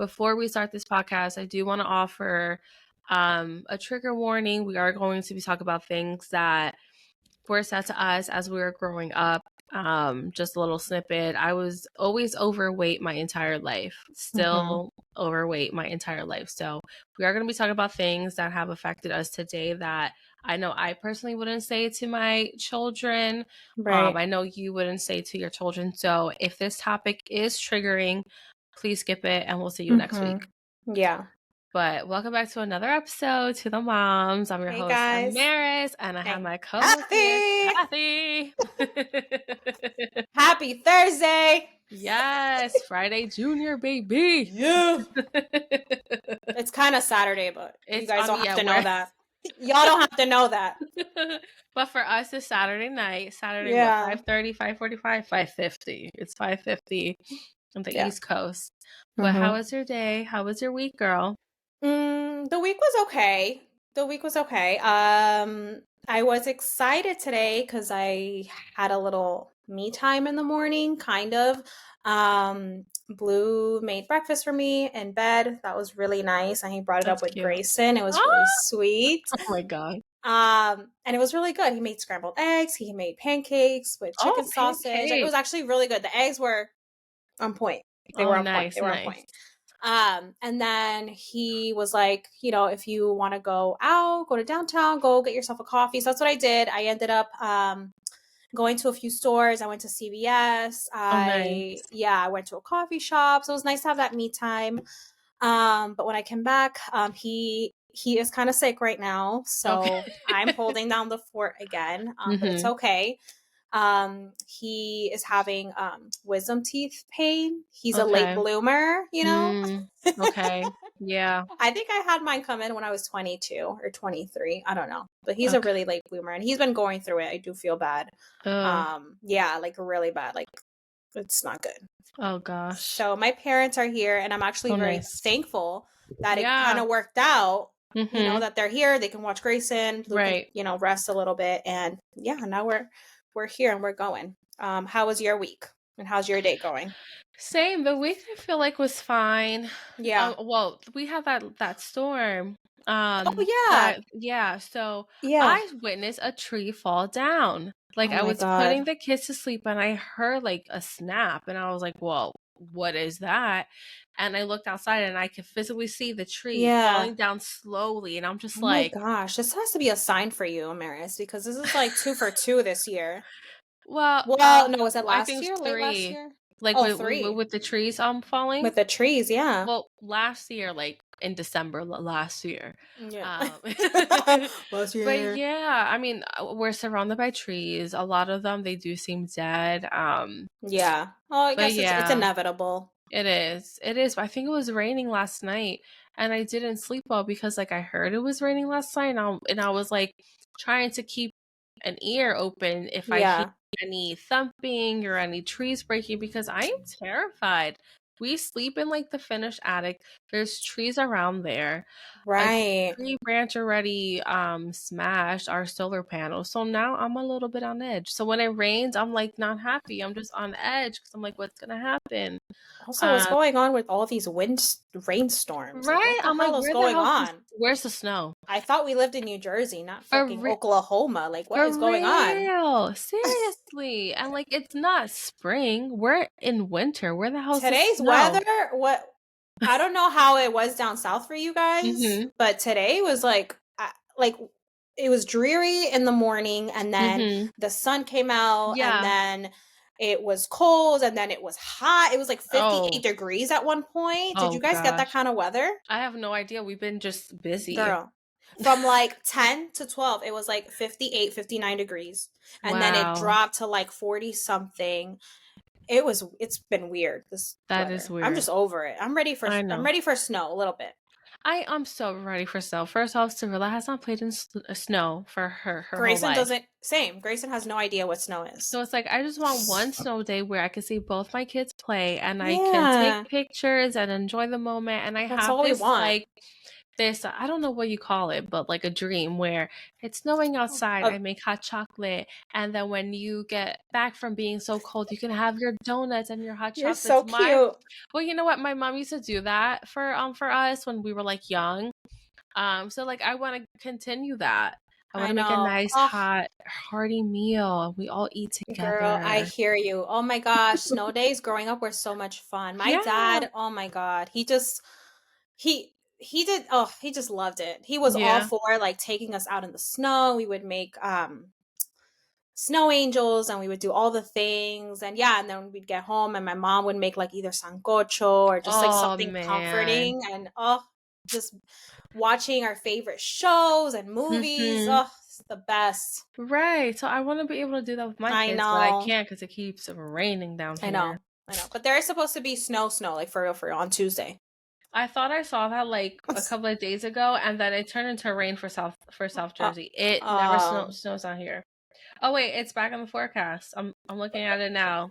before we start this podcast, I do want to offer a trigger warning. We are going to be talking about things that were said to us as we were growing up. Just a little snippet. I was always overweight my entire life, still overweight my entire life. So we are going to be talking about things that have affected us today that I know I personally wouldn't say to my children. Right. I know you wouldn't say to your children. So if this topic is triggering, please skip it and we'll see you next week. Yeah. But welcome back to another episode to the Moms. I'm your Hey, host, guys. Amaris, and I have And my co-host here, Kathy. Happy Thursday. Yes, Friday Junior, baby. Yeah. It's kind of Saturday, but you guys don't have to know that. Y'all don't have to know that. But for us, it's Saturday night. Saturday, Yeah. what, 5:30, 5:45, 5:50. It's 5:50 on the East Coast. But how was your day? How was your week, girl? The week was okay. I was excited today because I had a little me time in the morning, kind of. Blue made breakfast for me in bed. That was really nice. And he brought it up with cute. Grayson. It was really sweet. Oh my God. And it was really good. He made scrambled eggs. He made pancakes with chicken sausage. It was actually really good. The eggs were on point. They were on point. On point. And then he was like, if you want to go out, go to downtown, go get yourself a coffee. So that's what I did. I ended up going to a few stores. I went to CVS. I went to a coffee shop. So it was nice to have that me time. But when I came back, he is kind of sick right now. So I'm holding down the fort again. But it's okay. He is having wisdom teeth pain. He's a late bloomer, Okay. Yeah. I think I had mine come in when I was 22 or 23. I don't know. But he's a really late bloomer and he's been going through it. I do feel bad. Like really bad. Like it's not good. Oh gosh. So my parents are here and I'm actually very thankful that it kind of worked out. That they're here. They can watch Grayson, can, rest a little bit. And now we're here and we're going. How was your week and how's your day going? Same. The week I feel like was fine. Yeah. Well, we had that storm. So I witnessed a tree fall down. Like I was putting the kids to sleep and I heard like a snap and I was like, "Whoa, what is that?" And I looked outside and I could physically see the tree falling down slowly. And I'm just like, "Oh my gosh, this has to be a sign for you, Amaris, because this is like 2 for 2 this year." Well, no, was it last year? 3. Late last year? Like with the trees falling? With the trees, yeah. Well, last year, like in December last year. Yeah. Last year. But yeah, I mean, we're surrounded by trees. A lot of them, they do seem dead. Yeah. Oh, I guess it's inevitable. It is. But I think it was raining last night and I didn't sleep well because like I heard it was raining last night and I was like trying to keep an ear open if I hear any thumping or any trees breaking because I am terrified. We sleep in like the finished attic. There's trees around there. Right. A tree branch already smashed our solar panel. So now I'm a little bit on edge. So when it rains, I'm like not happy. I'm just on edge because I'm like, what's gonna happen? Also, what's going on with all these rainstorms? Right? Like, what the hell is going on? Where's the snow? I thought we lived in New Jersey, not fucking Oklahoma. Like, what is going on? Seriously. And like, it's not spring. We're in winter. Where the hell is today's weather? What? I don't know how it was down south for you guys, but today was like it was dreary in the morning, and then the sun came out, and then it was cold, and then it was hot. It was like 58 degrees at one point. Did you guys get that kind of weather? I have no idea. We've been just busy. Girl. From like 10 to 12, it was like 58, 59 degrees. And then it dropped to like 40 something. It's been weird. That is weird. I'm just over it. I'm ready for snow a little bit. I am so ready for snow. First off, Cirilla has not played in snow for her Grayson whole life. doesn't. Same. Grayson has no idea what snow is. So it's like I just want one snow day where I can see both my kids play and I can take pictures and enjoy the moment. And I have this like this, I don't know what you call it, but like a dream where it's snowing outside, I make hot chocolate, and then when you get back from being so cold, you can have your donuts and your hot chocolate. You're so cute. Well, you know what? My mom used to do that for us when we were like young. So like I want to continue that. I want to make a nice hot hearty meal. We all eat together. Girl, I hear you. Oh my gosh, snow days growing up were so much fun. My dad, oh my God, he just loved it. He was all for like taking us out in the snow. We would make snow angels and we would do all the things, and then we'd get home and my mom would make like either sancocho or just like something comforting, and just watching our favorite shows and movies. It's the best. Right. So I want to be able to do that with my kids, but I can't because it keeps raining down here. I know. But there is supposed to be snow, like for real, on Tuesday. I thought I saw that like a couple of days ago, and then it turned into rain for South Jersey. It never snows out here. Oh wait, it's back on the forecast. I'm looking at it now.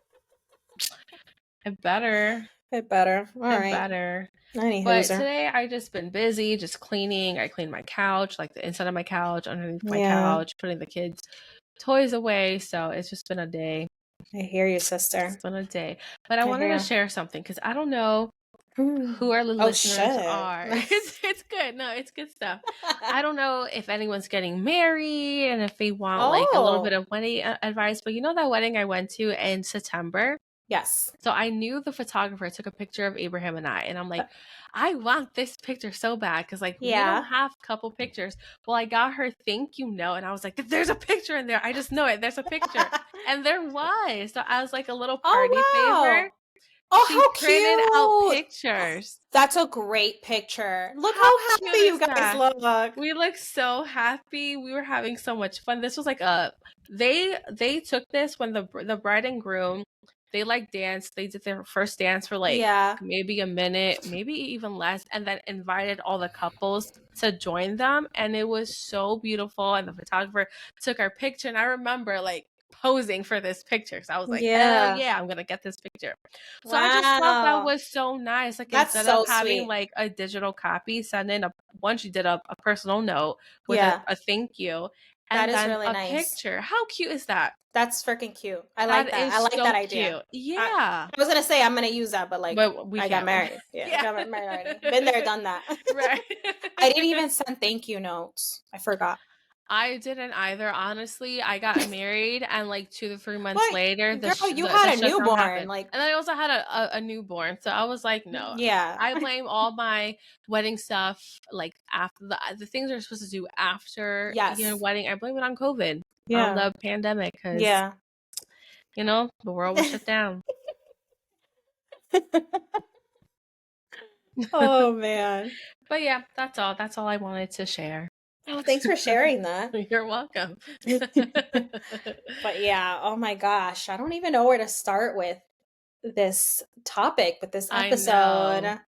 It better. All right. Better. But today I just been busy, just cleaning. I cleaned my couch, like the inside of my couch, underneath my couch, putting the kids' toys away. So it's just been a day. I hear you, sister. It's been a day. But I wanted to share something because I don't know who our listeners are. It's good. No, it's good stuff. I don't know if anyone's getting married and if they want like a little bit of wedding advice. But you know that wedding I went to in September? Yes. So I knew the photographer took a picture of Abraham and I, and I'm like, I want this picture so bad because like we don't have a couple pictures. Well, I got her thank you note, and I was like, there's a picture in there. I just know it. There's a picture, and there was. So I was like a little party favor. She how printed out pictures. That's a great picture. Look how happy you guys look. We look so happy. We were having so much fun. This was like they took this when the bride and groom, they like danced. They did their first dance for like maybe a minute, maybe even less, and then invited all the couples to join them. And it was so beautiful. And the photographer took our picture. And I remember like posing for this picture. So I was like, hell yeah, I'm gonna get this picture. So I just thought that was so nice. Like instead of having like a digital copy, send in one she did a personal note with a thank you. And that is really nice. Picture. How cute is that? That's freaking cute. I like that. I like that idea. Cute. Yeah. I was gonna say I'm gonna use that, but like I got married. I got married already. Been there, done that. Right. I didn't even send thank you notes. I forgot. I didn't either. Honestly, I got married, and like 2 to 3 months later, you had a newborn. Happened. Like, and I also had a newborn, so I was like, no. Yeah. I blame all my wedding stuff, like after the things are supposed to do after wedding. I blame it on COVID, on the pandemic, because the world was shut down. Oh man. But yeah, that's all. That's all I wanted to share. Oh, thanks for sharing that. You're welcome. But yeah, oh my gosh, I don't even know where to start with this topic, with this episode.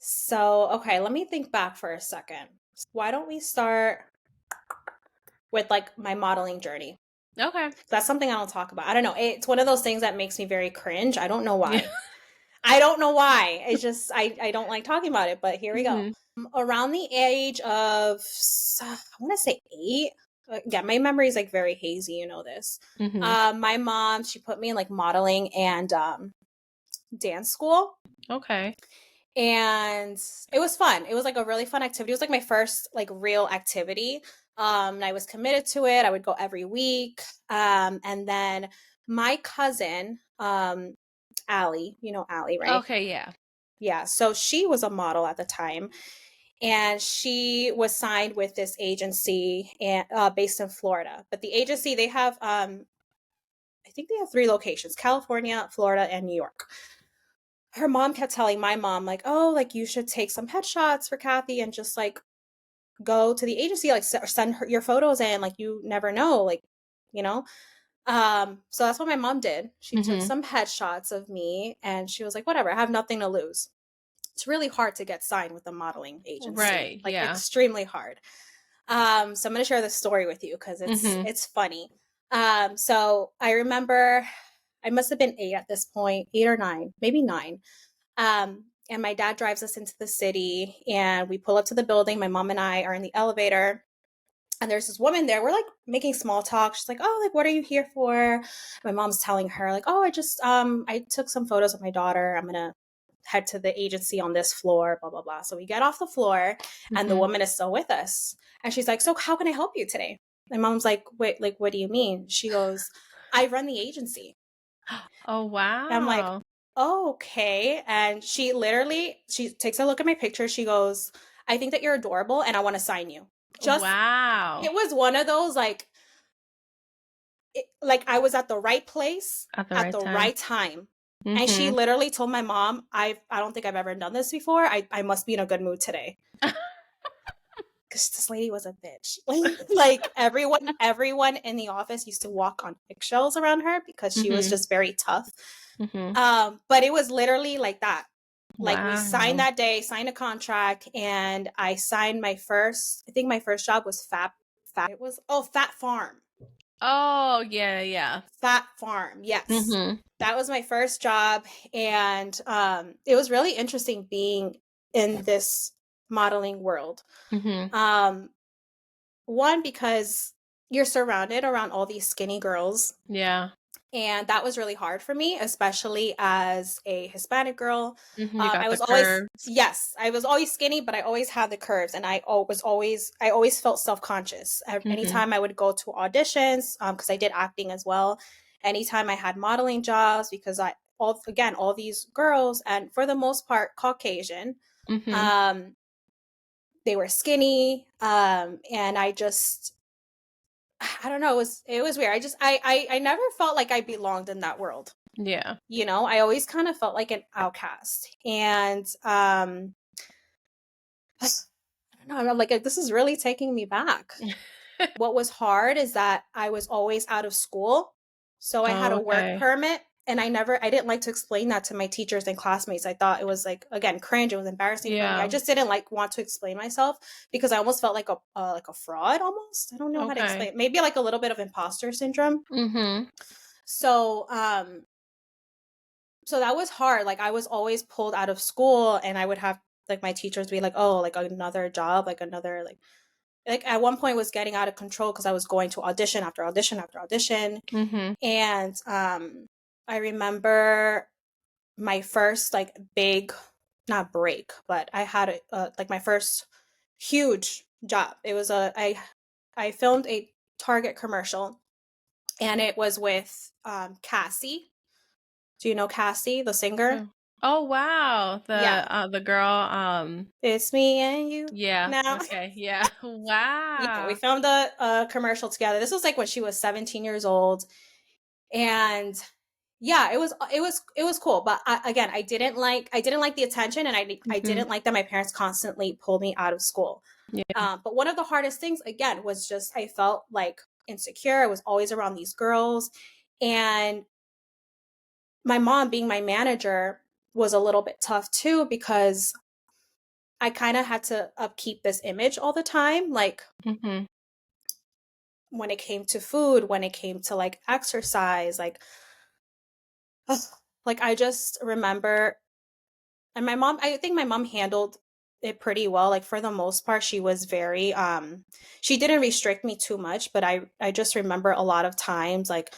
So, okay, let me think back for a second. Why don't we start with like my modeling journey? Okay. That's something I don't talk about. I don't know. It's one of those things that makes me very cringe. I don't know why. I don't know why. It's just, I don't like talking about it, but here we go. Around the age of, I want to say 8. Yeah, my memory is like very hazy, you know this. My mom, she put me in like modeling and dance school. Okay. And it was fun. It was like a really fun activity. It was like my first like real activity. And I was committed to it. I would go every week. And then my cousin, Allie, you know Allie, right? Okay, yeah. Yeah, so she was a model at the time, and she was signed with this agency based in Florida. But the agency, they have, I think they have 3 locations: California, Florida, and New York. Her mom kept telling my mom, like, oh, like you should take some headshots for Kathy and just like go to the agency, like send her your photos in, like you never know, like, you know. So that's what my mom did. She took some headshots of me, and she was like, whatever, I have nothing to lose. It's really hard to get signed with a modeling agency. Right. Like extremely hard. So I'm going to share this story with you because it's funny. So I remember I must have been 8 at this point, 8 or 9, maybe 9. and my dad drives us into the city, and we pull up to the building. My mom and I are in the elevator, and there's this woman there. We're like making small talk. She's like, "Oh, like, what are you here for?" My mom's telling her like, "Oh, I just I took some photos of my daughter. I'm gonna head to the agency on this floor, blah blah blah." So we get off the floor, and the woman is still with us, and she's like, "So how can I help you today?" My mom's like, "Wait, like, what do you mean?" She goes, "I run the agency." Oh, wow. I'm like, oh, okay. And she takes a look at my picture. She goes, "I think that you're adorable and I want to sign you." Wow. It was one of those like I was at the right place At the at right the time. right time. And she literally told my mom, I don't think I've ever done this before. I must be in a good mood today. Because this lady was a bitch. Like everyone in the office used to walk on eggshells around her because she was just very tough. But it was literally like that. Like, we signed that day, signed a contract, and I signed I think my first job was Fat Farm. Oh, yeah. Fat Farm, yes. That was my first job, and it was really interesting being in this modeling world. One, because you're surrounded around all these skinny girls. Yeah. And that was really hard for me, especially as a Hispanic girl. I was always skinny, but I always had the curves, and I always felt self-conscious. Anytime I would go to auditions, because I did acting as well. Anytime I had modeling jobs, because all these girls, and for the most part Caucasian, they were skinny, and I don't know, it was weird. I never felt like I belonged in that world. Yeah. You know, I always kind of felt like an outcast. And I don't know, I'm like, this is really taking me back. What was hard is that I was always out of school. So I had a work permit, and I didn't like to explain that to my teachers and classmates. I thought it was like, again, cringe. It was embarrassing for me. I just didn't want to explain myself because I almost felt like a fraud almost. I don't know how to explain it. Maybe like a little bit of imposter syndrome. So, so that was hard. Like, I was always pulled out of school, and I would have like my teachers be like, "Oh, like another job, like another like at one point was getting out of control because I was going to audition after audition after audition." And I remember my first like big, not break, but I had like my first huge job. It was I filmed a Target commercial, and it was with Cassie. Do you know Cassie, the singer? Oh, wow. The girl, It's me and you. yeah. Now. Okay. Yeah. Wow. Yeah, we filmed a commercial together. This was like when she was 17 years old. And yeah, it was cool. But I didn't like the attention, and I didn't like that my parents constantly pulled me out of school. Yeah. But one of the hardest things, again, was just I felt like insecure. I was always around these girls, and my mom being my manager was a little bit tough too, because I kind of had to upkeep this image all the time. Like, when it came to food, when it came to like exercise, like I just remember, and I think my mom handled it pretty well. Like, for the most part, she was very, she didn't restrict me too much, but I just remember a lot of times, like,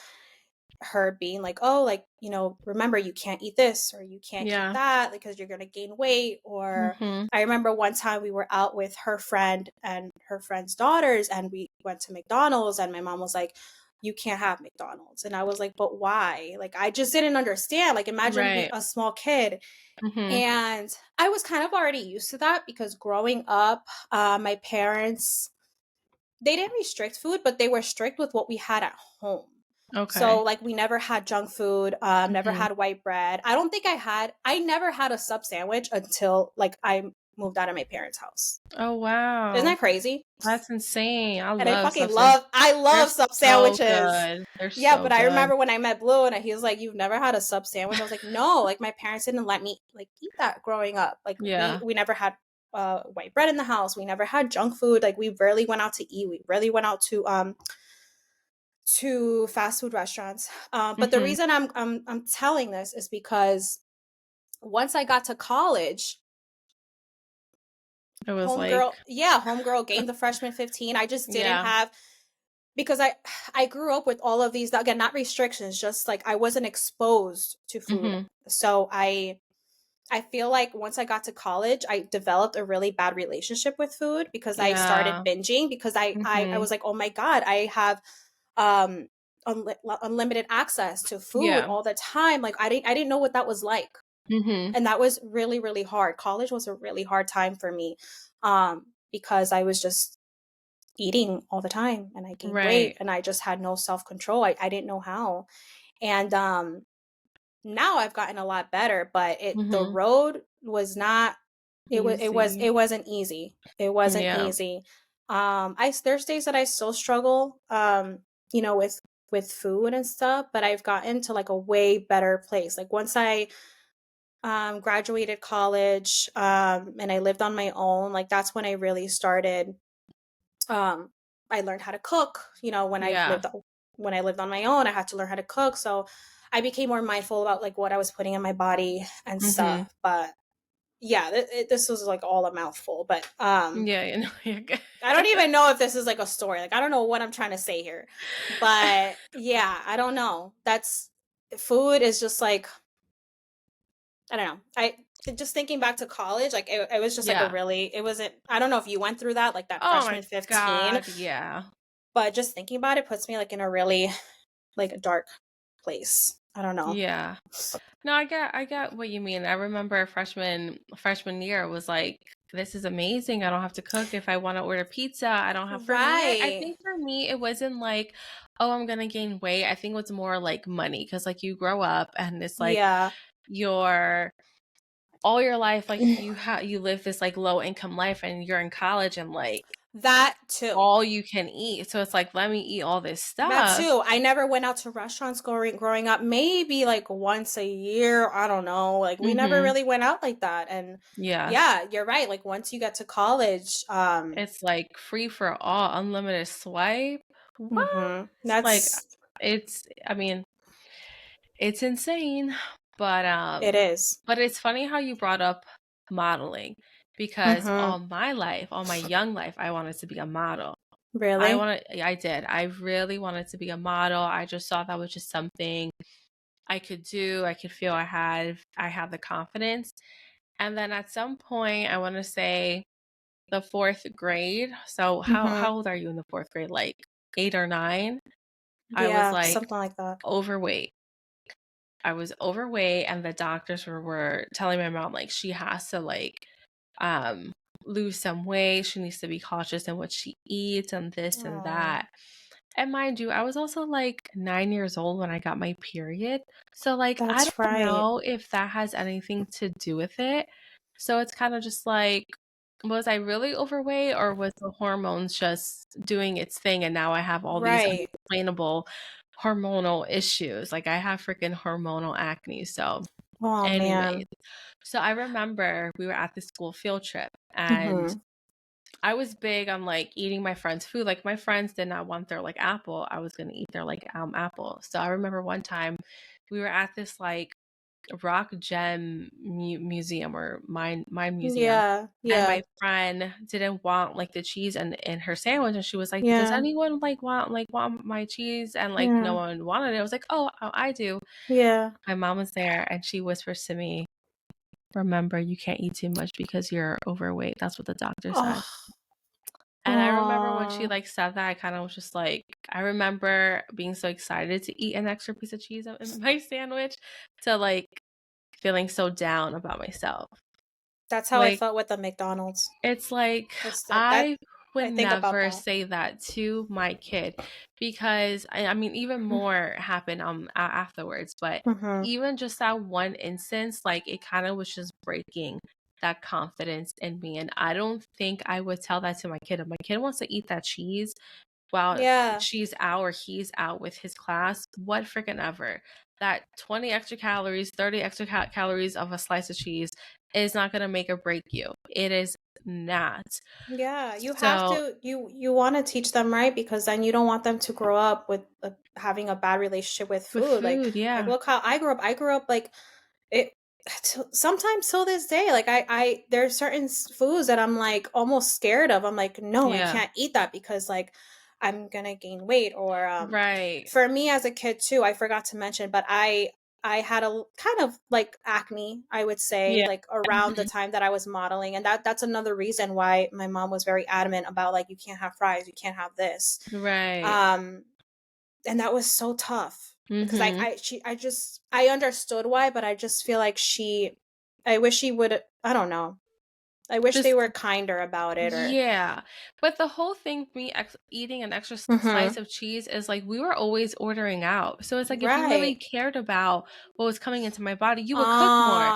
her being like, "Oh, like, remember, you can't eat this or you can't eat that because you're going to gain weight." Or I remember one time we were out with her friend and her friend's daughters, and we went to McDonald's, and my mom was like, "You can't have McDonald's." And I was like, "But why?" Like, I just didn't understand. Like, imagine being a small kid. And I was kind of already used to that because growing up, my parents, they didn't restrict food, but they were strict with what we had at home. So like, we never had junk food, never had white bread. I never had a sub sandwich until like I moved out of my parents' house. Oh, wow. Isn't that crazy? That's insane. I love sub sandwiches. They're but I remember when I met Blue, and he was like, "You've never had a sub sandwich?" I was like, "No, like, my parents didn't let me like eat that growing up. Like, we never had white bread in the house. We never had junk food. Like, we rarely went out to eat. We rarely went out to fast food restaurants." But the reason I'm telling this is because once I got to college, it was homegirl gained the freshman 15. I just didn't have, because I grew up with all of these, again, not restrictions, just like I wasn't exposed to food. So I feel like once I got to college, I developed a really bad relationship with food because I started binging, because I was like, oh my God, I have unlimited access to food all the time. Like I didn't know what that was like. And that was really, really hard. College was a really hard time for me, because I was just eating all the time and I gained weight and I just had no self-control. I didn't know how. And now I've gotten a lot better, but the road was not, it wasn't easy. It wasn't easy. There's days that I still struggle, with food and stuff, but I've gotten to like a way better place. Like once I graduated college, and I lived on my own, like that's when I really started, I learned how to cook. When I lived on my own, I had to learn how to cook. So I became more mindful about like what I was putting in my body and stuff. But yeah, this was like all a mouthful, but you're good. I don't even know if this is like a story. Like I don't know what I'm trying to say here, but yeah, I don't know. Food is just like, I don't know. I just thinking back to college, like it was just like it wasn't, I don't know if you went through that, like that freshman 15. God, yeah. But just thinking about it puts me like in a really like a dark place. I don't know. Yeah. No, I get what you mean. I remember freshman year was like, this is amazing. I don't have to cook. If I want to order pizza, I don't have. I think for me, it wasn't like, oh, I'm gonna gain weight. I think it was more like money, because like you grow up and it's like all your life, like you live this like low income life, and you're in college and like that too, all you can eat. So it's like, let me eat all this stuff. That too. I never went out to restaurants growing up. Maybe like once a year. I don't know. Like we never really went out like that. And yeah, you're right. Like once you get to college, it's like free for all, unlimited swipe. What? That's like, I mean, it's insane, but it is. But it's funny how you brought up modeling, because all my young life, I wanted to be a model. Really? I did. I really wanted to be a model. I just thought that was just something I could do. I could feel I had the confidence. And then at some point, I want to say the 4th grade. So how old are you in the 4th grade? Like 8 or 9? Yeah, I was like something like that. Overweight. I was overweight, and the doctors were telling my mom like she has to like lose some weight. She needs to be cautious in what she eats and this and that. And mind you, I was also like 9 years old when I got my period. So like I don't know if that has anything to do with it. So it's kind of just like, was I really overweight, or was the hormones just doing its thing, and now I have all these unexplainable hormonal issues? Like I have freaking hormonal acne. So anyways, so I remember we were at the school field trip, and I was big on like eating my friends' food. Like my friends did not want their like apple. I was gonna eat their like apple. So I remember one time we were at this like rock gem museum, or mine museum. And my friend didn't want like the cheese in her sandwich, and she was like, does anyone want my cheese? And like no one wanted it. I was like, oh, I do. My mom was there, and she whispers to me, remember, you can't eat too much because you're overweight. That's what the doctor said. And I remember when she like said that, I kind of was just like, I remember being so excited to eat an extra piece of cheese in my sandwich, to like feeling so down about myself. That's how I felt with the McDonald's. It's like, I would never say that to my kid, because I mean, even more happened afterwards, but even just that one instance, like it kind of was just breaking that confidence in me. And I don't think I would tell that to my kid. If my kid wants to eat that cheese while she's out or he's out with his class, what freaking ever. That 20 extra calories, 30 extra calories of a slice of cheese is not going to make or break you. It is not. Yeah, you have to, you want to teach them, right? Because then you don't want them to grow up with having a bad relationship with food. Like look how I grew up. I grew up like sometimes till this day, like I there's certain foods that I'm like almost scared of. I'm like, no, I can't eat that because like I'm gonna gain weight. Or Right. for me as a kid too, I forgot to mention, but I had a kind of like acne, I would say, Yeah. like around the time that I was modeling, and that's another reason why my mom was very adamant about like, you can't have fries, you can't have this. Right. And that was so tough because like Mm-hmm. I understood why, but I just feel like I wish she would, I don't know, I wish they Just were kinder about it. Or yeah, but the whole thing for me eating an extra slice of cheese is like we were always ordering out. So it's like if you really right. cared about what was coming into my body, you would cook more.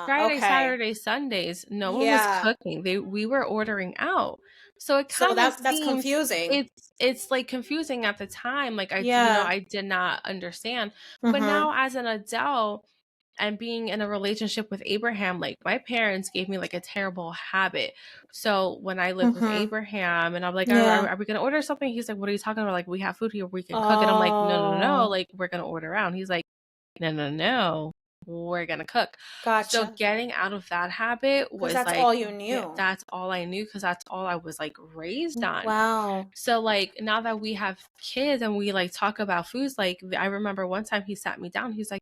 Friday, Okay. Saturday, Sundays, no one was Yeah. cooking. We were ordering out. So it So kind of that's seems confusing. it's like confusing at the time. Like Yeah. I did not understand. But Mm-hmm. now as an adult, and being in a relationship with Abraham, like my parents gave me like a terrible habit. So when I lived with Mm-hmm. Abraham and I'm like, Yeah. are we going to order something? He's like, what are you talking about? Like, we have food here, we can cook. And I'm like, no. Oh, Like, we're going to order out. And he's like, no, we're going to cook. So gotcha. getting out of that habit Because was that's like, all you knew. that's all I knew because that's all I was like raised on. Wow. So like now that we have kids and we like talk about foods, like I remember one time he sat me down, he's like,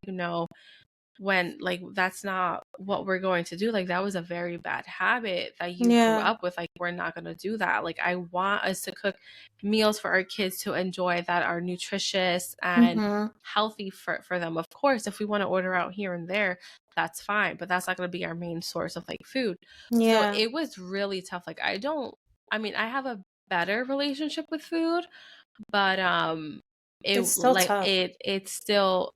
when like that's not what we're going to do, like that was a very bad habit that you grew Yeah. up with, like we're not going to do that. Like I want us to cook meals for our kids to enjoy that are nutritious and Mm-hmm. healthy for them. Of course, if we want to order out here and there, that's fine, but that's not going to be our main source of like food. So Yeah. it was really tough. Like I have a better relationship with food, but It's still tough. it's still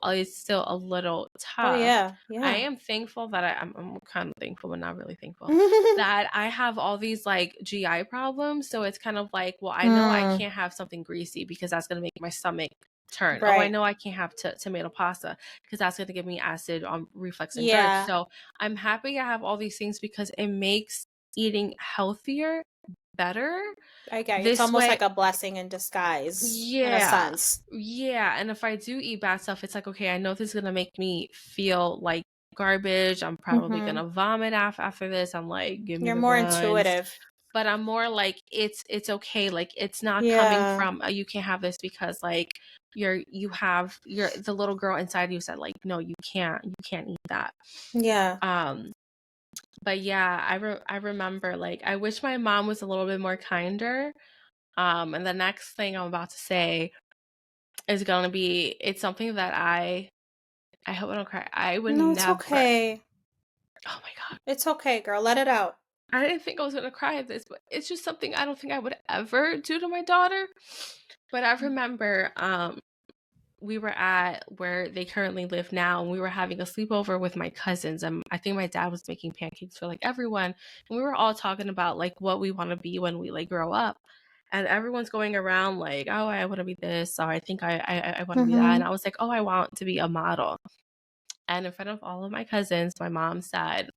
a little Oh tough. yeah. I Yeah. am thankful that I'm kind of thankful but not really thankful that I have all these like GI problems. So it's kind of like, well, I know I Mm, can't have something greasy because that's going to make my stomach turn. Oh, I right. know I can't have tomato pasta because that's going to give me acid on reflux and GERD. Yeah. So I'm happy I have all these things because it makes eating healthier better. I get you. It's This almost way, like a blessing in disguise in a yeah. sense. Yeah. And if I do eat bad stuff, it's like, okay, I know this is going to make me feel like garbage. I'm probably going Mm-hmm. to vomit after this. I'm like, give me You're the more runs. intuitive. But I'm more like, it's okay. Like, it's not coming Yeah. from, you can't have this because like the little girl inside you said like, no, you can't eat that. Yeah. But yeah, I remember like, I wish my mom was a little bit more kinder. And the next thing I'm about to say is gonna be, it's something that I hope I don't cry. I would No, it's never. okay. Oh my god. It's okay, girl. Let it out. I didn't think I was gonna cry at this, but it's just something I don't think I would ever do to my daughter. But I remember we were at where they currently live now, and we were having a sleepover with my cousins, and I think my dad was making pancakes for like everyone, and we were all talking about like what we want to be when we like grow up. And everyone's going around like, oh, I want to be this, or I think I want to be that. And Mm-hmm. I was like, oh, I want to be a model. And in front of all of my cousins, my mom said,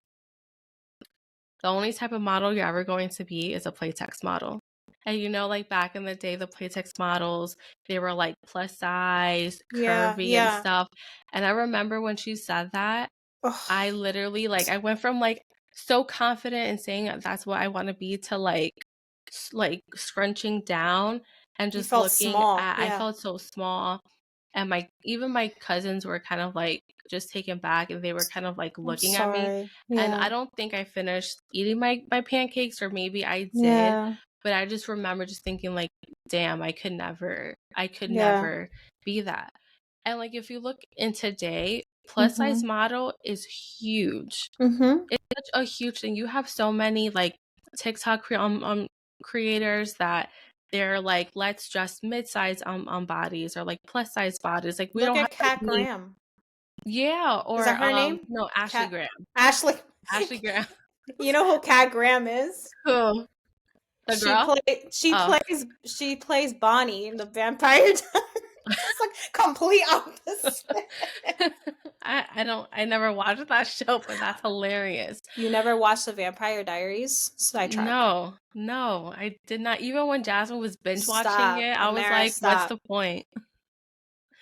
the only type of model you're ever going to be is a Playtex model. And like back in the day, the Playtex models, they were like plus size, Yeah. curvy and Yeah. stuff. And I remember when she said that, I Ugh. literally like, I went from like so confident in saying that that's what I want to be to like scrunching down and You just felt looking small. at, I Yeah. felt so small. And my cousins were kind of like just taken back, and they were kind of like I'm looking at me. sorry. And Yeah. I don't think I finished eating my pancakes, or maybe I did, Yeah. but I just remember just thinking like, damn, I could Yeah. never be that. And like if you look in today, plus size Mm-hmm. model is huge. Mm-hmm. It's such a huge thing. You have so many like TikTok creators that they're like, let's just mid-size on bodies, or like plus size bodies. Like we Look don't have at to Kat be, Graham. yeah, Is or that her name? no, Ashley Kat Graham. Ashley. Ashley Graham. You know who Kat Graham is? Who? The girl? Oh. She plays Bonnie in the Vampire Diaries. It's like complete opposite. I never watched that show, but that's hilarious. You never watched the Vampire Diaries? Sidetrack. No, I did not. Even when Jasmine was binge watching Stop. it, I was Amaris, like, what's stop. the point?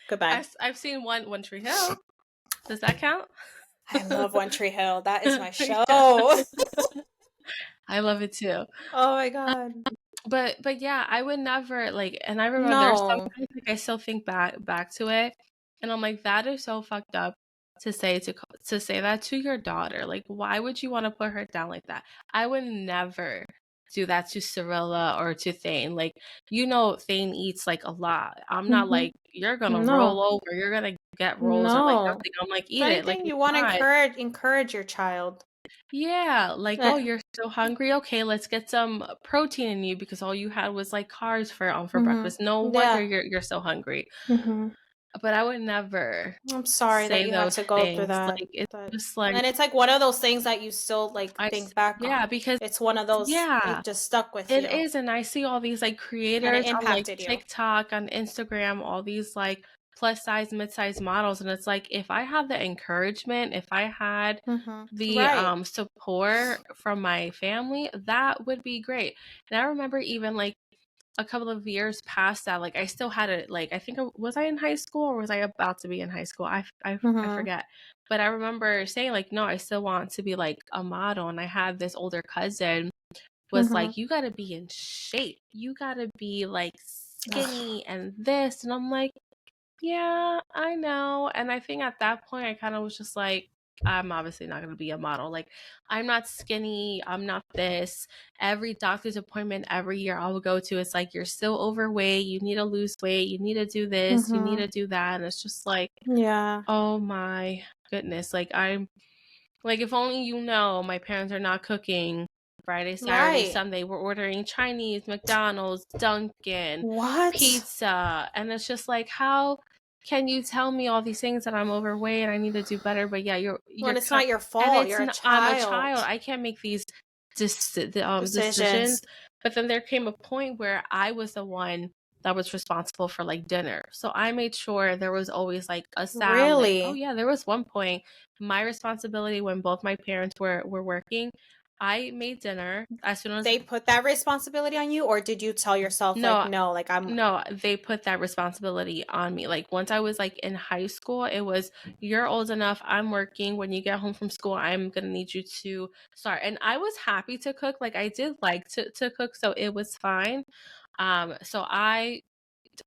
Goodbye. I've seen One Tree Hill. Does that count? I love One Tree Hill. That is my show. I love it too. Oh my God. But yeah, I would never like, and I remember there's sometimes like I still think back to it, and I'm like, that is so fucked up to say that to your daughter. Like, why would you want to put her down like that? I would never do that to Cirilla or to Thane. Like, Thane eats like a lot. I'm not like, you're gonna roll over, you're gonna get rolls or like nothing. I'm like, eat it. Like, you want to encourage your child. Yeah, like, oh, you're so hungry. Okay, let's get some protein in you because all you had was like carbs for breakfast. No wonder you're so hungry. But I would never. I'm sorry that you had to go through that. Like, it's just like, and it's like one of those things that you still like think back on. Yeah, because it's one of those. It just stuck with you. It is, and I see all these like creators on like TikTok, on Instagram, all these like plus size, mid-size models, and it's like, if I had the encouragement, if I had the support from my family, that would be great. And I remember even like a couple of years past that, like I still had it, like I think was I in high school or was I about to be in high school? I forget. But I remember saying like, no, I still want to be like a model. And I had this older cousin was like, you gotta be in shape. You gotta be like skinny and this. And I'm like, yeah, I know. And I think at that point I kind of was just like, I'm obviously not going to be a model. Like, I'm not skinny. I'm not this. Every doctor's appointment every year I will go to, it's like, you're still overweight. You need to lose weight. You need to do this. You need to do that. And it's just like, oh my goodness. Like, I'm like, if only my parents are not cooking Friday, Saturday, Sunday. We're ordering Chinese, McDonald's, Dunkin', pizza. And it's just like, how can you tell me all these things that I'm overweight and I need to do better? But yeah, you're it's not your fault. You're a child. I'm a child. I can't make these decisions. But then there came a point where I was the one that was responsible for like dinner. So I made sure there was always like a salad. Really? Oh yeah, there was one point, my responsibility when both my parents were working, I made dinner as soon as they put that responsibility on you, or did you tell yourself no, they put that responsibility on me. Like once I was like in high school, it was, you're old enough, I'm working, when you get home from school, I'm gonna need you to start. And I was happy to cook. Like I did like to cook, so it was fine. So I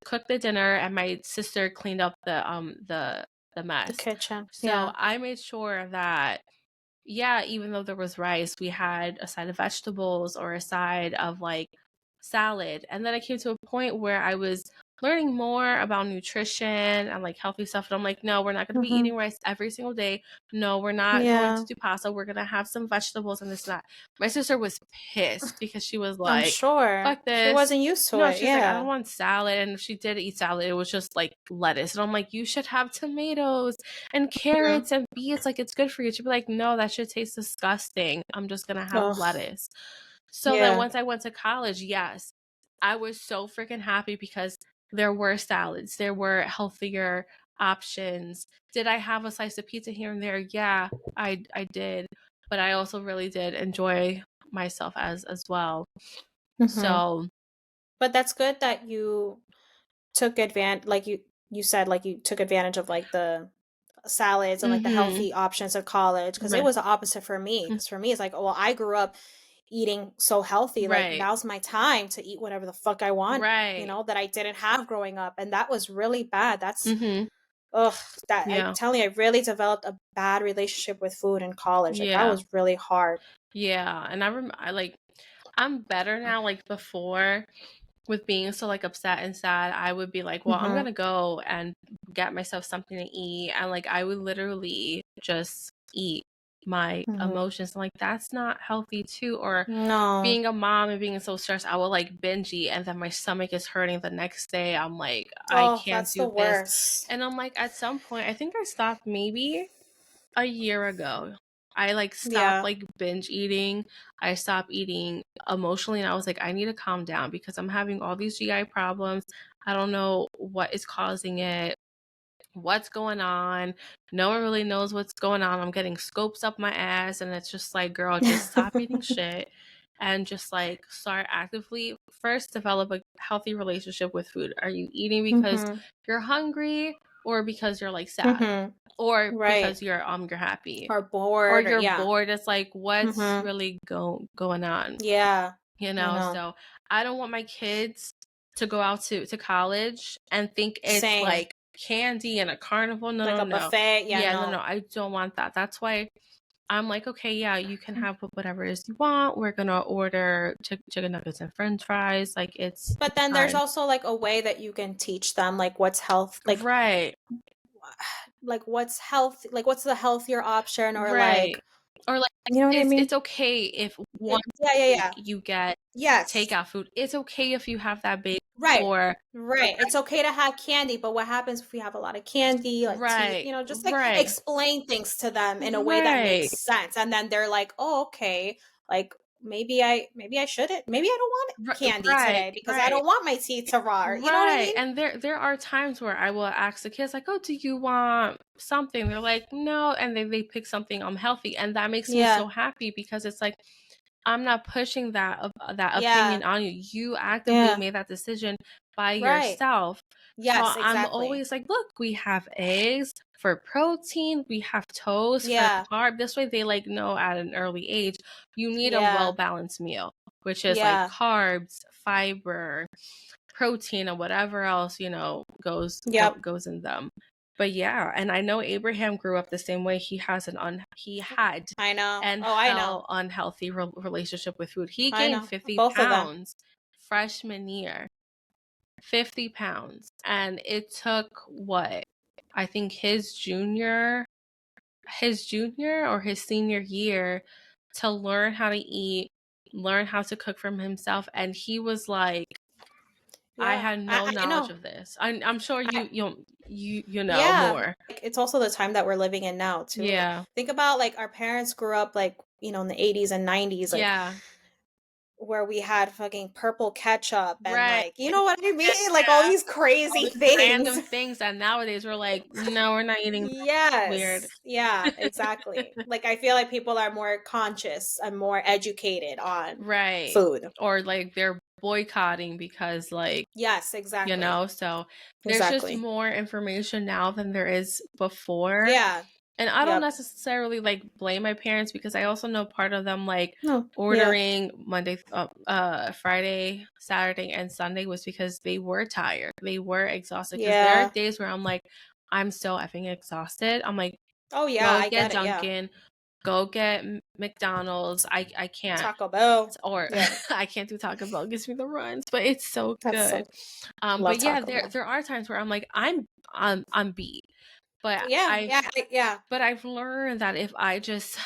cooked the dinner and my sister cleaned up the mess, the kitchen. So I made sure that even though there was rice, we had a side of vegetables or a side of like salad. And then I came to a point where I was learning more about nutrition and like healthy stuff. And I'm like, no, we're not going to be eating rice every single day. No, we're not going to do pasta. We're going to have some vegetables and this and that. My sister was pissed because she was like, I'm sure. Fuck this. She wasn't used to it. She's like, I don't want salad. And if she did eat salad, it was just like lettuce. And I'm like, you should have tomatoes and carrots and beets. Like, it's good for you. She'd be like, no, that should taste disgusting. I'm just going to have lettuce. So then once I went to college, yes, I was so freaking happy because there were salads. There were healthier options. Did I have a slice of pizza here and there? Yeah, I did. But I also really did enjoy myself as well. So, but that's good that you took advantage, like you said, like you took advantage of like the salads and like the healthy options of college, because it was the opposite for me. Because for me, it's like, well, I grew up eating so healthy, like now's my time to eat whatever the fuck I want, that I didn't have growing up, and that was really bad. That's I'm telling you, I really developed a bad relationship with food in college. Like that was really hard. And I'm better now. Like before, with being so like upset and sad, I would be like, well, I'm gonna go and get myself something to eat, and like I would literally just eat my emotions. Like that's not healthy too. Or being a mom and being so stressed, I will like binge eat, and then my stomach is hurting the next day. I'm like, I can't do this. And I'm like, at some point, I think I stopped maybe a year ago. I like stopped like binge eating. I stopped eating emotionally, and I was like, I need to calm down because I'm having all these GI problems. I don't know what is causing it, what's going on. No one really knows what's going on. I'm getting scopes up my ass, and it's just like, girl, just stop eating shit and just like start actively first develop a healthy relationship with food. Are you eating because you're hungry or because you're like sad? or because you're happy or bored, or you're bored. It's like, what's really going on? Yeah, you know? So I don't want my kids to go out to college and think it's like candy and a carnival. No, like no, a buffet. no, I don't want that. That's why I'm like, okay, yeah, you can have whatever it is you want. We're gonna order chicken nuggets and French fries. Like, it's but then there's also like a way that you can teach them like what's health, like like what's health, like what's the healthier option, or like, or like, you know what I mean? It's okay if one you get takeout food. It's okay if you have that big right. It's okay to have candy, but what happens if we have a lot of candy, like tea, you know, just like explain things to them in a way that makes sense, and then they're like, oh, okay, like maybe I shouldn't, maybe I don't want candy today because I don't want my tea to raw. You know what I mean? And there are times where I will ask the kids like, oh, do you want something? They're like, no, and they pick something healthy, and that makes me so happy because it's like, I'm not pushing that opinion on you. You actively made that decision by yourself. Yes, so exactly. I'm always like, look, we have eggs for protein, we have toast for carb. This way they like know at an early age you need a well-balanced meal, which is like carbs, fiber, protein, and whatever else, you know, goes in them. But yeah, and I know Abraham grew up the same way. He had unhealthy relationship with food. He gained 50 pounds freshman year. 50 pounds. And it took I think his junior or his senior year to learn how to eat, learn how to cook for himself. And he was like, I had no knowledge of this. I'm sure you know more. Like, it's also the time that we're living in now too. Like, think about like our parents grew up like, you know, in the 80s and 90s, like where we had fucking purple ketchup and like, you know what I mean? Like all these crazy things. Random things that nowadays we're like, no, we're not eating that. Weird. Yeah, exactly. Like I feel like people are more conscious and more educated on food. Or like they're boycotting because like, yes, exactly. You know, so there's just more information now than there is before. And I don't necessarily like blame my parents because I also know part of them like ordering Monday, Friday, Saturday, and Sunday was because they were tired. They were exhausted. Because there are days where I'm like, I'm so effing exhausted. I'm like, oh yeah, go get Dunkin', go get McDonald's. I can't. Taco Bell. Or I can't do Taco Bell. It gives me the runs, but it's so good. But yeah, there are times where I'm like, I'm beat. But but I've learned that if I just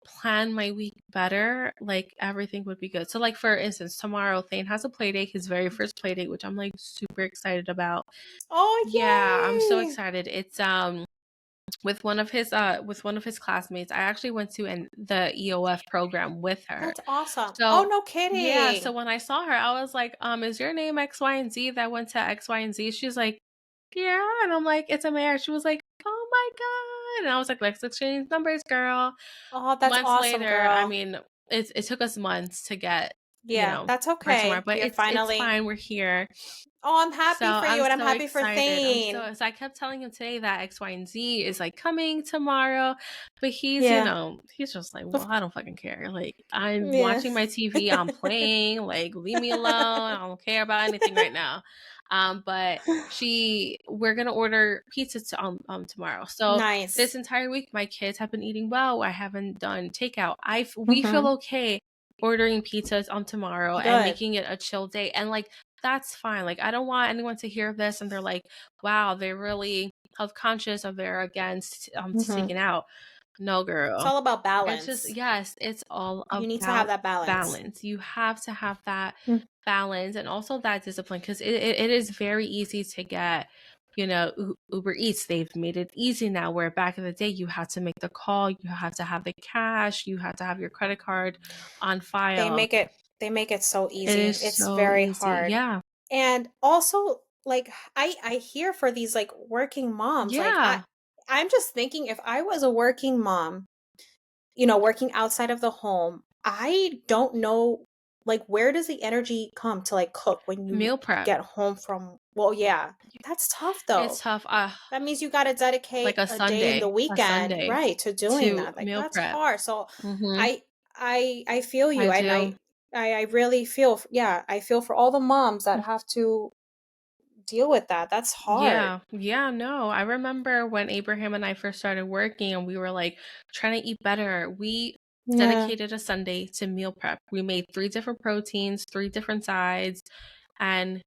plan my week better, like everything would be good. So like for instance, tomorrow Thane has a play date, his very first play date, which I'm like super excited about. Oh yeah, I'm so excited. It's with one of his classmates. I actually went to the EOF program with her. That's awesome. So, oh, no kidding. Yeah, so when I saw her, I was like, is your name X, Y, and Z that went to X, Y, and Z? She's like, yeah. And I'm like, it's Amaris. She was like, oh my God. And I was like, let's exchange numbers, girl. Oh, that's months awesome, later, girl. I mean, it took us months to get, you know, that's okay. Tomorrow, but it's fine. We're here. Oh, I'm happy for you, and I'm happy for Thane. So I kept telling him today that X, Y, and Z is like coming tomorrow, but he's, you know, he's just like, well, I don't fucking care. Like, I'm watching my TV, I'm playing, like, leave me alone. I don't care about anything right now. But we're gonna order pizza tomorrow. So this entire week, my kids have been eating well. I haven't done takeout. We feel okay ordering pizzas on tomorrow and making it a chill day, and like that's fine. Like I don't want anyone to hear this and they're like, wow, they're really health conscious or they're against taking out. No, girl. It's all about balance. It's just it's all about you need to have that balance. You have to have that balance and also that discipline, because it is very easy to get, you know, Uber Eats. They've made it easy now, where back in the day you had to make the call, you had to have the cash, you had to have your credit card on file. They make it so easy. It's so very hard. Yeah. And also, like, I hear for these like working moms. Like I'm just thinking, if I was a working mom, you know, working outside of the home, I don't know like, where does the energy come to like cook when you meal prep. get home from? Well, yeah, that's tough though. It's tough. That means you got to dedicate like a day in the weekend, right, to doing that. Like meal that's prep. hard. So Mm-hmm. I feel you, I and do. I really feel, yeah, I feel for all the moms that have to deal with that. That's hard. Yeah, no. I remember when Abraham and I first started working and we were like trying to eat better. We dedicated a Sunday to meal prep. We made 3 different proteins, 3 different sides, and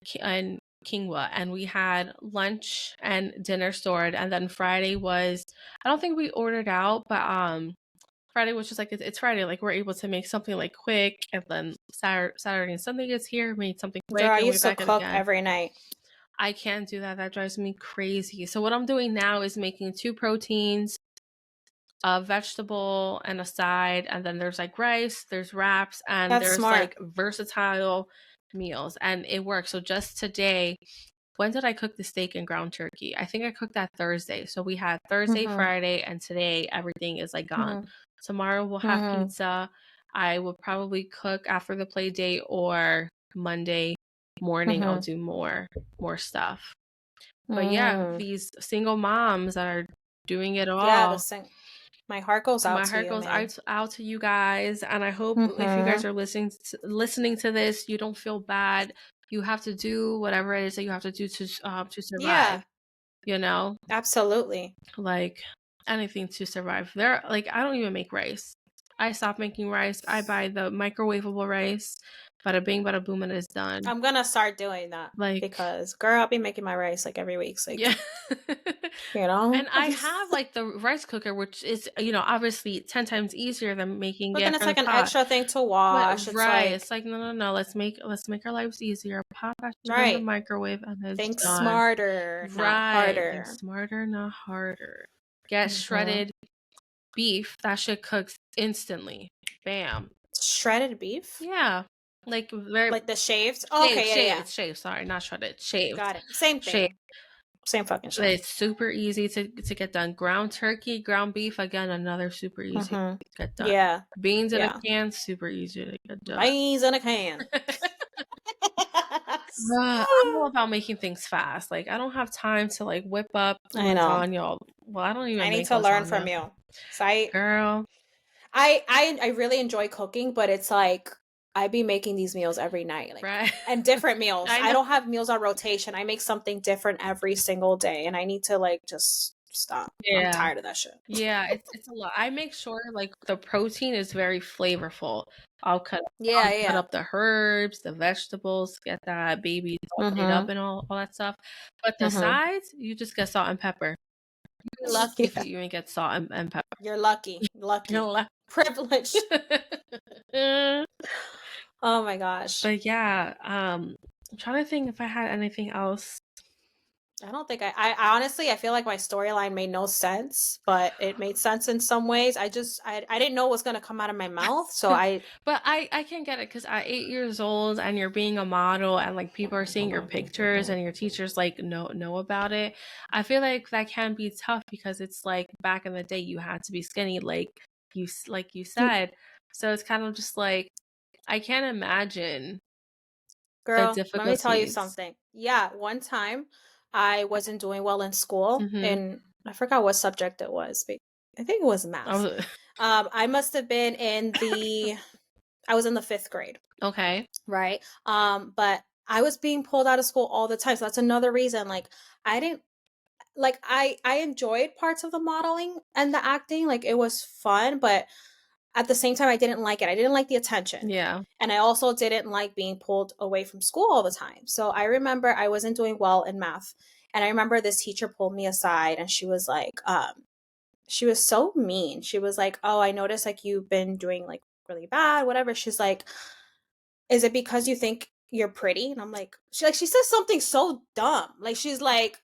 quinoa, and we had lunch and dinner stored. And then Friday was, I don't think we ordered out, but Friday was just like, it's Friday, like we're able to make something like quick, and then Saturday and Sunday gets here, made something quick. Girl, I and used to cook every night. I can't do that. That drives me crazy. So what I'm doing now is making 2 proteins, a vegetable and a side, and then there's like rice, there's wraps, and That's there's smart. like versatile meals, and it works. So just today, when did I cook the steak and ground turkey? I think I cooked that Thursday. So we had Thursday, Friday, and today everything is like gone. Tomorrow we'll have pizza. I will probably cook after the play date, or Monday morning I'll do more stuff. But yeah, these single moms that are doing it all. Yeah, my heart goes out to you. My heart goes out to you guys, and I hope if you guys are listening to this, you don't feel bad. You have to do whatever it is that you have to do to survive. Yeah. You know? Absolutely. Like anything to survive. Like I don't even make rice. I stopped making rice. I buy the microwavable rice. Bada bing, bada boom, and it's done. I'm gonna start doing that, like, because girl, I'll be making my rice like every week. Like, yeah, you know. And I have like the rice cooker, which is, you know, obviously 10 times easier than making. But then it's like an extra thing to wash. But, right? It's like no. Let's make our lives easier. Pop that shit in the microwave and it's think done. Smarter, not harder. Think smarter, not harder. Get shredded beef. That shit cooks instantly. Bam. Shredded beef? Yeah. Like the shaved? Okay, yeah. Shaved. Sorry, not shredded. Shaved. Got it. Same thing. Shaved. Same fucking shit. It's super easy to get done. Ground turkey, ground beef, again, another super easy to get done. Yeah. Beans in a can, super easy to get done. Beans in a can. I'm all about making things fast. Like I don't have time to like whip up lasagna. Well, I don't even. I need to learn from you. So girl, I really enjoy cooking, but it's like I be making these meals every night, like, right? And different meals. I don't have meals on rotation. I make something different every single day, and I need to like just stop. Yeah. I'm tired of that shit. Yeah, it's a lot. I make sure like the protein is very flavorful. I'll cut up the herbs, the vegetables, get that baby salted up and all that stuff. But the sides, you just get salt and pepper. You're lucky if you even get salt and pepper. You're lucky. Privileged. Oh my gosh. But yeah, I'm trying to think if I had anything else. I don't think I honestly, I feel like my storyline made no sense, but it made sense in some ways. I didn't know what was going to come out of my mouth. So but I can get it, because at 8 years old and you're being a model and like people are seeing your pictures and your teachers like know about it. I feel like that can be tough, because it's like back in the day you had to be skinny, like you said. So it's kind of just like, I can't imagine. Girl, let me tell you something. Yeah, one time I wasn't doing well in school, and I forgot what subject it was, but I think it was math. I must have been I was in the 5th grade. Okay. Right. But I was being pulled out of school all the time. So that's another reason. Like I enjoyed parts of the modeling and the acting. Like it was fun, but at the same time, I didn't like it. I didn't like the attention. Yeah. And I also didn't like being pulled away from school all the time. So I remember I wasn't doing well in math. And I remember this teacher pulled me aside and she was like, she was so mean. She was like, oh, I noticed like you've been doing like really bad, whatever. She's like, is it because you think you're pretty? And I'm like, she says something so dumb. Like she's like,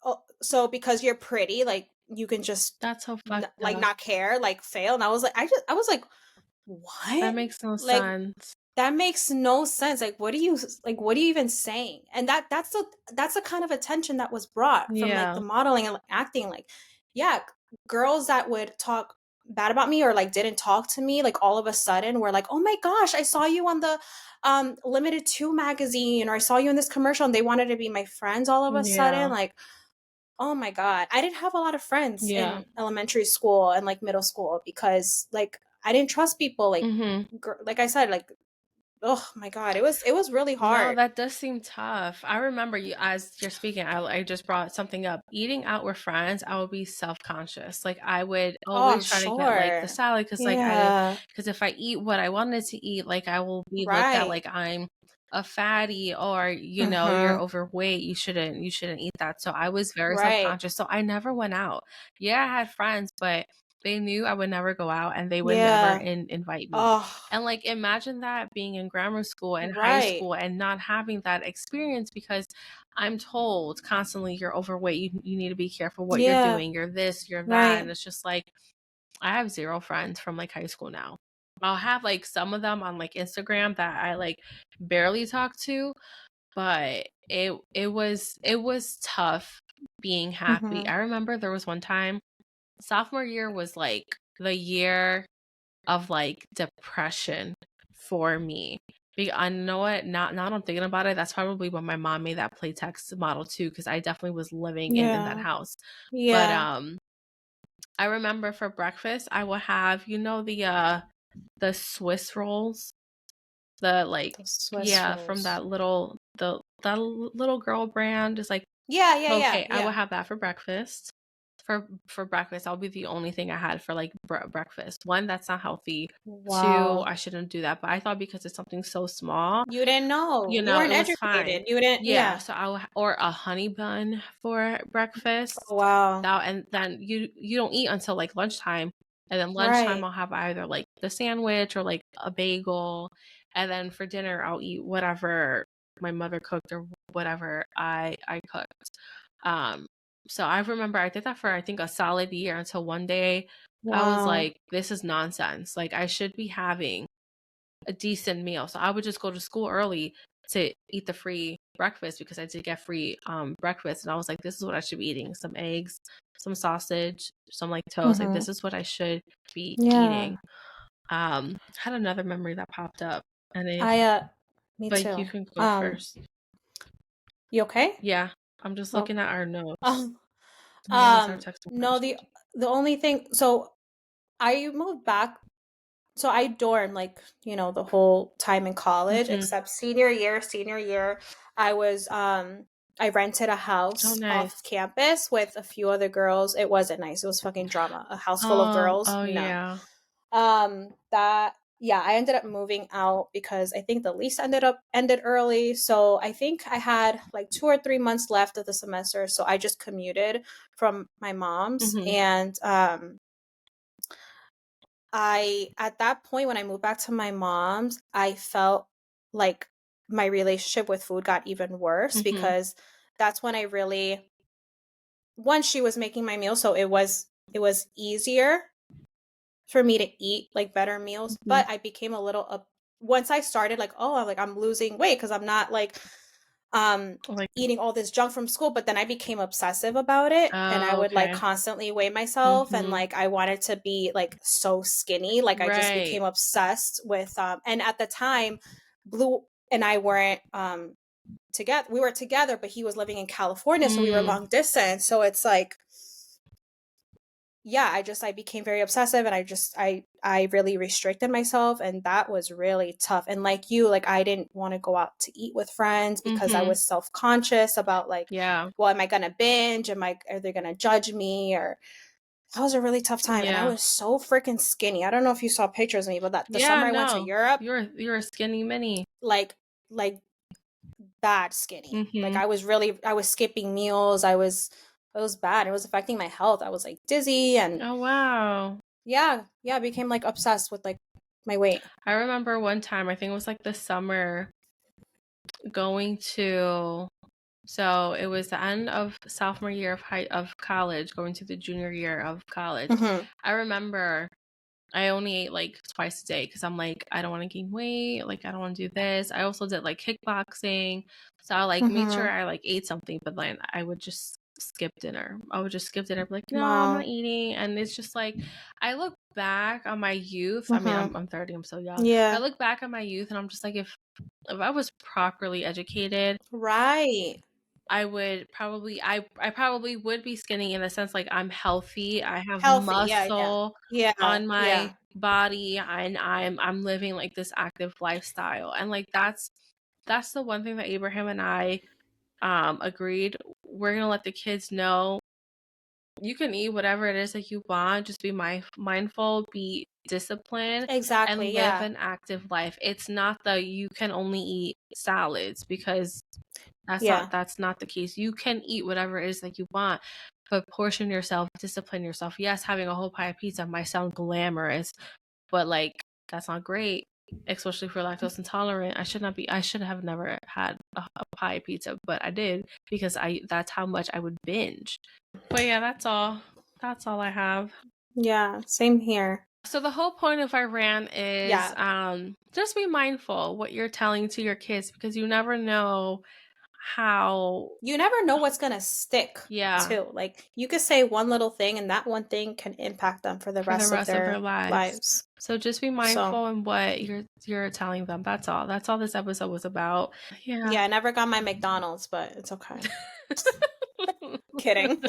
oh, so because you're pretty, like you can just that's so fucked like up. Not care, like fail. And I was like, I was like, what? That makes no sense. That makes no sense. Like, what are you even saying? And that's the kind of attention that was brought from like the modeling and acting. Like, yeah, girls that would talk bad about me or like didn't talk to me, like all of a sudden were like, oh my gosh, I saw you on the Limited 2 magazine, or I saw you in this commercial, and they wanted to be my friends all of a sudden. Like, oh my God. I didn't have a lot of friends in elementary school and like middle school because like I didn't trust people. Like, like I said, like, oh my God, it was really hard. No, that does seem tough. I remember you as you're speaking, I just brought something up. Eating out with friends, I would be self-conscious. Like I would always try to get like the salad because like I didn't, because if I eat what I wanted to eat, like I will be looked at like I'm a fatty, or you know, you're overweight, you shouldn't eat that. So I was very self-conscious. So I never went out. Yeah, I had friends, but they knew I would never go out, and they would never invite me. And like imagine that being in grammar school and high school and not having that experience, because I'm told constantly you're overweight, you need to be careful what you're doing, you're this, you're that. And it's just like I have zero friends from like high school now. I'll have like some of them on like Instagram that I like barely talk to, but it was tough being happy. I remember there was one time, sophomore year was like the year of like depression for me. I know what, now I'm thinking about it, that's probably when my mom made that Playtex Model 2, because I definitely was living in that house. But I remember for breakfast I will have, you know, the Swiss rolls, the like rolls. From that little that little girl brand is like I will have that for breakfast. For breakfast, that'll be the only thing I had for like breakfast. One, that's not healthy. Two, I shouldn't do that. But I thought because it's something so small, you didn't know, you weren't educated. Fine. You didn't. So I will, or a honey bun for breakfast. And then you don't eat until like lunchtime, and then lunchtime I'll have either like the sandwich or like a bagel, and then for dinner I'll eat whatever my mother cooked or whatever I cooked. So I remember I did that for I think a solid year, until one day I was like, this is nonsense. Like I should be having a decent meal. So I would just go to school early to eat the free breakfast, because I did get free breakfast, and I was like, this is what I should be eating: some eggs, some sausage, some like toast. Like this is what I should be eating. Had another memory that popped up, and me but too. You can go first. You okay? Yeah, I'm just looking at our notes. No, the only thing, so I moved back, so I dormed like, you know, the whole time in college, except senior year I was I rented a house off campus with a few other girls. It wasn't nice. It was fucking drama. A house full of girls. I ended up moving out because I think the lease ended early. So I think I had like 2 or 3 months left of the semester. So I just commuted from my mom's. And at that point, when I moved back to my mom's, I felt like my relationship with food got even worse, because that's when I really, once she was making my meal, so it was easier for me to eat like better meals. But I became a little once I started like, I'm losing weight because I'm not like eating all this junk from school. But then I became obsessive about it, and I would like constantly weigh myself, and like I wanted to be like so skinny. Like I just became obsessed with and at the time Blue and I weren't together. We were together, but he was living in California, so we were long distance. So it's like, I became very obsessive, and I really restricted myself, and that was really tough. And like you, like I didn't want to go out to eat with friends because I was self-conscious about like, well, am I gonna binge? Are they gonna judge me? Or that was a really tough time. And I was so freaking skinny. I don't know if you saw pictures of me, but the summer I went to Europe, you're a skinny mini, like bad skinny. Like I was skipping meals. It was bad. It was affecting my health. I was like dizzy, and I became like obsessed with like my weight. I remember one time, I think it was like the summer, so it was the end of sophomore year of college, going to the junior year of college. I remember I only ate like twice a day because I'm like, I don't want to gain weight. Like, I don't want to do this. I also did like kickboxing. So I like made sure I like ate something, but then I would just skip dinner. I would just skip dinner, be like, no, I'm not eating. And it's just like, I look back on my youth. I mean, I'm 30, I'm so young. Yeah. I look back on my youth and I'm just like, if I was properly educated, right, I would probably, I probably would be skinny in the sense like I'm healthy. I have healthy, muscle yeah, on my body, and I'm living like this active lifestyle. And like that's the one thing that Abraham and I agreed. We're gonna let the kids know you can eat whatever it is that you want. Just be mindful, be disciplined, exactly, and live an active life. It's not that you can only eat salads, because that's not the case. You can eat whatever it is that you want, but portion yourself, discipline yourself. Yes, having a whole pie of pizza might sound glamorous, but like that's not great, especially for lactose intolerant. I should have never had a pie of pizza, but I did because that's how much I would binge. But yeah, that's all I have. Yeah, same here. So the whole point of our rant is just be mindful what you're telling to your kids, because you never know what's gonna stick. Too, like you could say one little thing and that one thing can impact them for the rest of their lives. So just be mindful in what you're telling them. That's all this episode was about. I never got my McDonald's, but it's okay. Kidding.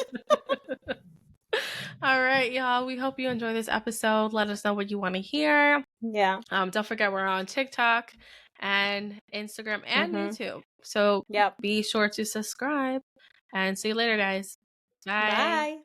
All right, y'all, we hope you enjoy this episode. Let us know what you want to hear. Don't forget we're on TikTok and Instagram and YouTube, so be sure to subscribe, and see you later, guys. Bye.